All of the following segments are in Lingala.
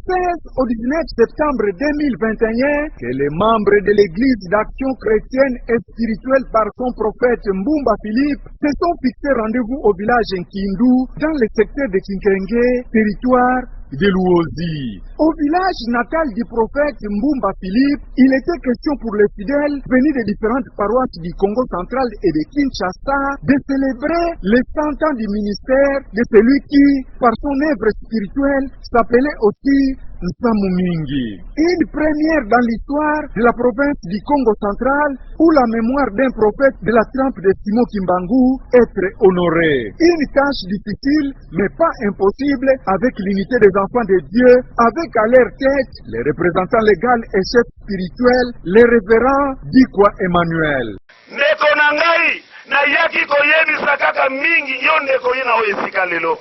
16 au 19 septembre 2021 que les membres de l'Église d'action chrétienne et spirituelle par son prophète Mbumba Philippe se sont fixés rendez-vous au village Nkindu dans le secteur de Kinkenge, territoire de Luozi. Au village natal du prophète Mbumba Philippe, il était question pour les fidèles venus de différentes paroisses du Congo central et de Kinshasa de célébrer les 100 ans du ministère de celui qui, par son œuvre spirituelle, s'appelait aussi Nsamumingi. Une première dans l'histoire de la province du Congo central où la mémoire d'un prophète de la trempe de Simon Kimbangu être honorée. Une tâche difficile mais pas impossible avec l'unité des enfants de Dieu, avec à leur tête les représentants légaux et chefs spirituels, les révérends Dikwa Emmanuel. Ndeko nangai na yaki koyebisa kaka mingi yo ndeko yina oyesika lelo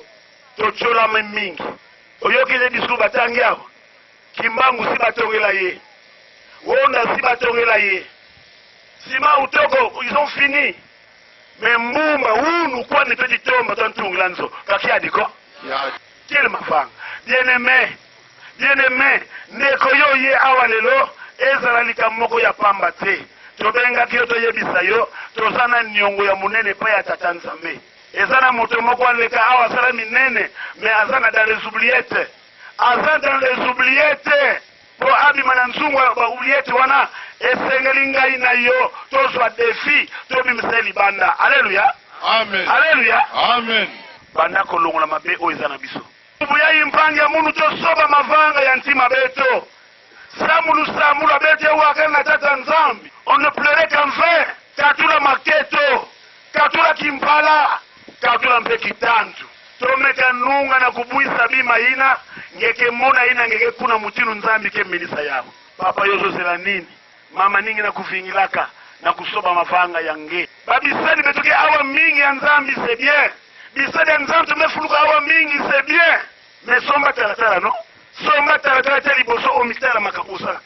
tochola mingi oyoki le discours batangi aho Kimbangu si batongela ye Wonda si batongela ye Sima utoko ils ont fini mais Mbumba unu kwa ni petit tomba tantungila nzo kakia diko quel mafang bien-aimé ndeko yo ye awa lelo ezala likamoko ya pamba te tobenga kyo toyebisa yo tozana nyongo ya munene pa ya tata Nzambe ezana moto moko aleka awa sala minene mais azana dans les oubliettes dans les oubliettes pour abimana nzungwa ba oubliettes wana esengeli ngai na yo tozwa défi tobimisa banda. Alléluia, amen, alléluia, amen. Banda kolongola mabe o ezana biso buya impanga munu tosoba mavanga ya ntima beto samulu bete wakana tata Nzambi. On ne pleurait qu'en vain. Katula maketo, katula kimpala, katula mpe kitantu. Tomeka nunga na kubuisa bima ina, ngeke mona ina ngeke kuna mutinu Nzambi ke milisa yao. Papa yozo zela nini? Mama ningi na kufingilaka na kusoba mavanga yange. Babisani betoke awa mingi ya Nzambi c'est bien. Bisani ya Nzambi tumefuluka awa mingi c'est bien. Mais somba talatala no? Somba talatala teli boso omitala makabusa.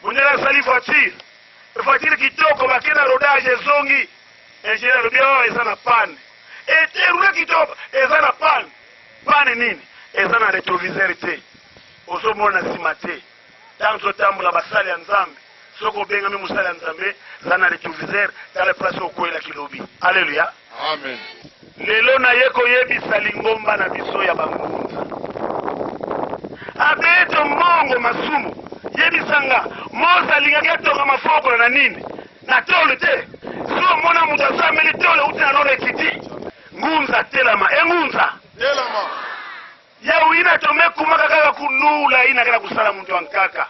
Bunyela sali voiture kitoko bakena rodage zongi. Engineer rubio ezana pan. Eterule kitoko ezana pan. Pan nini? Ezana retroviseur te. Ozo mona simate. Tanzo tambula basali ya Nzambe. Soko benga mi musali ya Nzambe zana retroviseur tale place okwela kilobi. Alléluia. Amen. Lelo na yeko yebisa lingomba na biso ya bangunza. Abeto mongo masumu. Yebisanga moza lingaka toka mafoko na nini? Na tolo te. So mona mutasa meli tolo utina nore kiti. Ngunza telama, ngunza. Telama. Ya uina tome kumaka kaka kunula ina kala kusala muntu wankaka.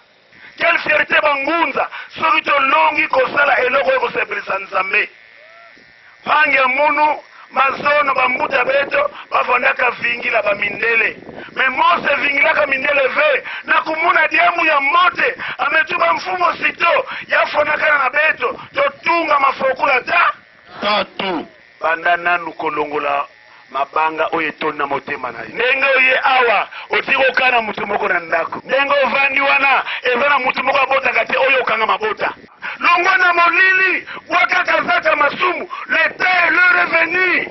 Quelle fierté bangunza. Sorito longi kosala eloko yoko sebelisa Nzambe. Pange munu mazono bambuta beto bavondaka vingila bamindele. Mais Mose vingilaka mindele ve na kumuna diamu ya mote ametuma mfumo sito yafonaka na beto totunga mafokula tatu banda nanu kolongola mabanga oyetona motema na ndenge oye awa otiko kana mutu moko na ndako ndenge ovandi wana ezana mutu moko abota kate oyo kanga mabota longwana molili wakaka zaka masumu l'état le revenu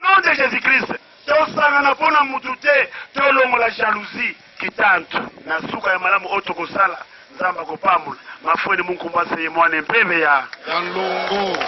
nom de Jésus-Christ. Tosanga na pona mutute tolongo la jalousie kitantu na suka ya malamu otokosala Nzamba kopamula mafweni Mungu mbase mwane mpeve ya Longo.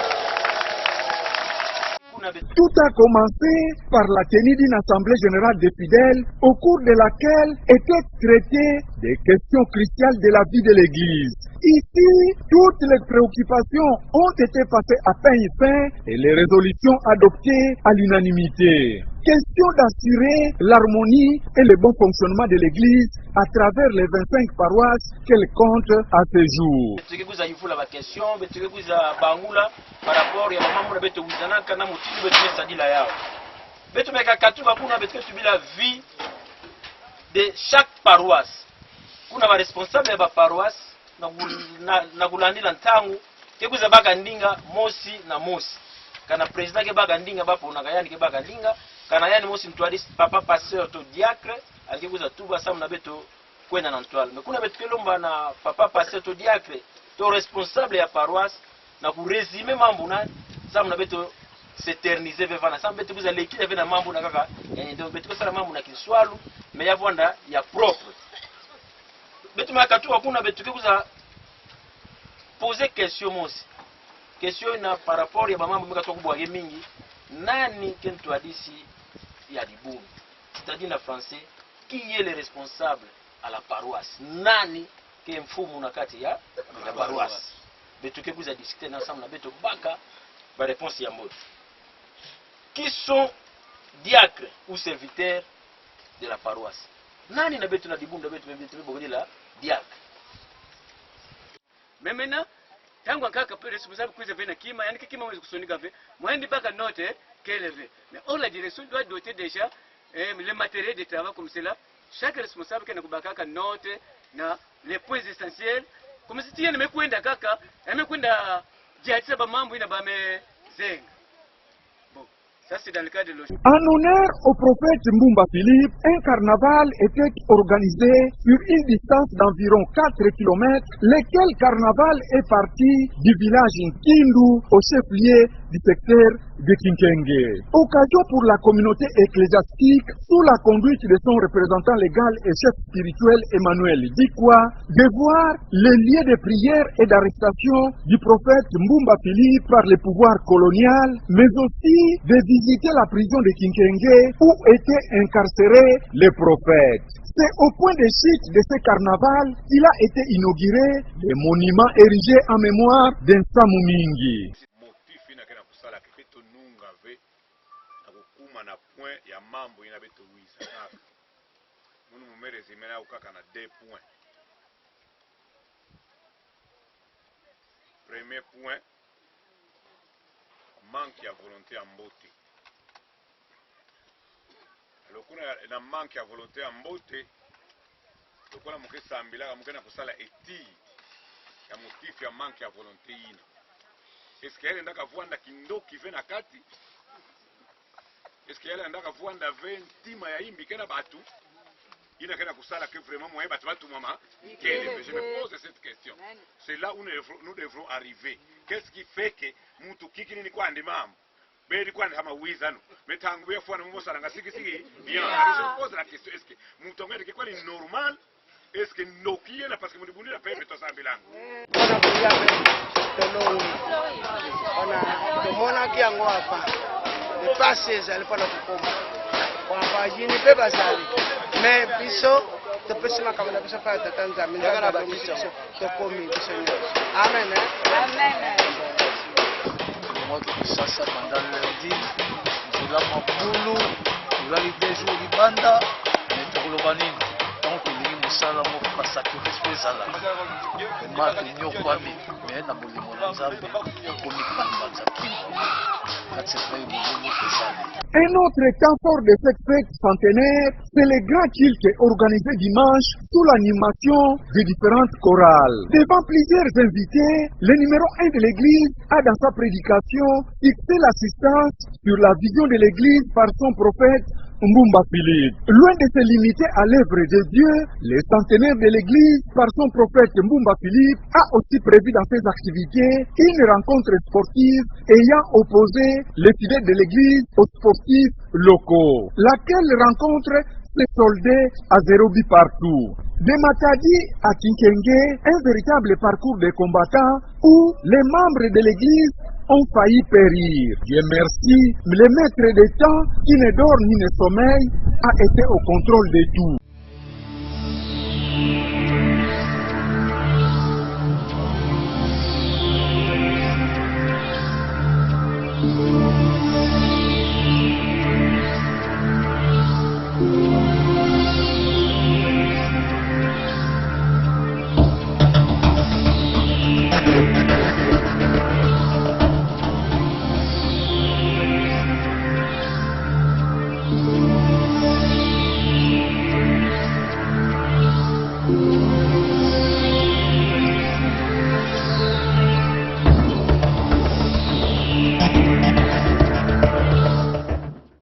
Tout a commencé par la tenue d'une assemblée générale des fidèles au cours de laquelle étaient traitées des questions cruciales de la vie de l'Église. Ici, toutes les préoccupations ont été passées à peigne fin et les résolutions adoptées à l'unanimité. Question d'assurer l'harmonie et le bon fonctionnement de l'Église à travers les 25 paroisses qu'elle compte à ce jour. Par rapport à mambo na beto wizana kana mutili beto mesadila yao beto mekakatu bakuna beto tubila vie de chaque paroisse kuna ba responsable ya ba paroisse na kulandila ntangu kekuza baka ndinga mosi na mosi kana president ke baka ndinga bapo na kayani ke baka ndinga kana yani mosi mtwali papa pasteur to diacre alikekuza tuba samu na beto kwenda na ntwala mekuna beto kelomba na papa pasteur to diacre to responsable ya paroisse na kuresume mambo na samu na beto s'éterniser vevana samu beto kuza leki na mambo na kaka yani ndio beto sala mambo na kiswalu mais yavonda ya propre betu makatuka kuna betu kuza poser question mosi. Question na par rapport ya mambo meka kubwa mingi. Nani kentu hadisi ya Libumbi? C'est-à-dire en français, qui est le responsable à la paroisse? Nani ke mfumu na kati ya paroisse? Betu kuza discuter ensemble na betu baka ba réponse ya moto. Qui sont diacres ou serviteurs de la paroisse? Nani na betu na Libumbi betu bobodi la diacre? Mais maintenant, tant qu'on a responsable que vous avez kima, il y a qui m'a dit que moi je pas qu'à noter qu'elle est. Mais or la direction doit doter déjà le matériel de travail comme cela. Chaque responsable qui a qu'à noter les points essentiels. Comme si tu y a me kwenda kaka, me kwenda diatisa ba mambo ina ba me zenga. Bon, ça c'est dans le cas de l'autre. En honneur au prophète Mbumba Philippe, un carnaval était organisé sur une distance d'environ 4 km, lequel carnaval est parti du village Nkindu au chef-lieu du secteur de Kinkenge. Occasion pour la communauté ecclésiastique, sous la conduite de son représentant légal et chef spirituel Emmanuel Dikwa, de voir le lieu de prière et d'arrestation du prophète Mbumba Philippe par le pouvoir colonial, mais aussi de visiter la prison de Kinkenge où était incarcéré le prophète. C'est au point de chute de ce carnaval qu'il a été inauguré le monument érigé en mémoire d'un Samumingi. Na point ya mambo ina beto wisa na munu mumere zimena ukaka na 2 points. Premier point, manque ya volonté en beauté. Alors kuna na manque ya volonté en beauté, lokola muke sambila muke na kusala étude ya motif ya manque ya volonté ina. Est-ce qu'elle ndaka vuanda kindoki ve na kati? Est-ce qu'il y a un endroit où on a 20 tima ya imbi kena batu ina kena kusala que vraiment moi batu maman je me pose cette question. C'est là où nous devrons arriver. Qu'est-ce qui fait que mtu kiki ni kwa ndimam bedi kwa kama wizano metangu ya fwana mmosa nga siki bien je me pose la question, est-ce que mtu ngende kwa ni normal, est-ce que nokie na parce que mdibundi la pepe to sambilango ona tomona kiango hapa passes elle pas la kukoma kwa bajini pe bazali mais biso te pesima kama na biso fa tatanza minga na biso to komi biso amen amen. Moi tout ça pendant le lundi nous la mabulu nous la des jours libanda mais tout le banini donc il y a musala mo pa sacrifice pesala ma tenyo kwami mais na bolimo na nzambe ko ni kamba nzaki. Un autre temps fort de cette fête centenaire, c'est le grand culte organisé dimanche sous l'animation de différentes chorales. Devant plusieurs invités, le numéro 1 de l'église a dans sa prédication fixé l'assistance sur la vision de l'église par son prophète Mbumba Philippe. Loin de se limiter à l'œuvre de Dieu, le centenaire de l'église par son prophète Mbumba Philippe a aussi prévu dans ses activités une rencontre sportive ayant opposé les fidèles de l'église aux sportifs locaux. Laquelle rencontre s'est soldée à 0 but partout. De Matadi à Kinkenge, un véritable parcours de combattants où les membres de l'église ont failli périr. Dieu merci, le maître des temps, qui ne dort ni ne sommeille, a été au contrôle de tout.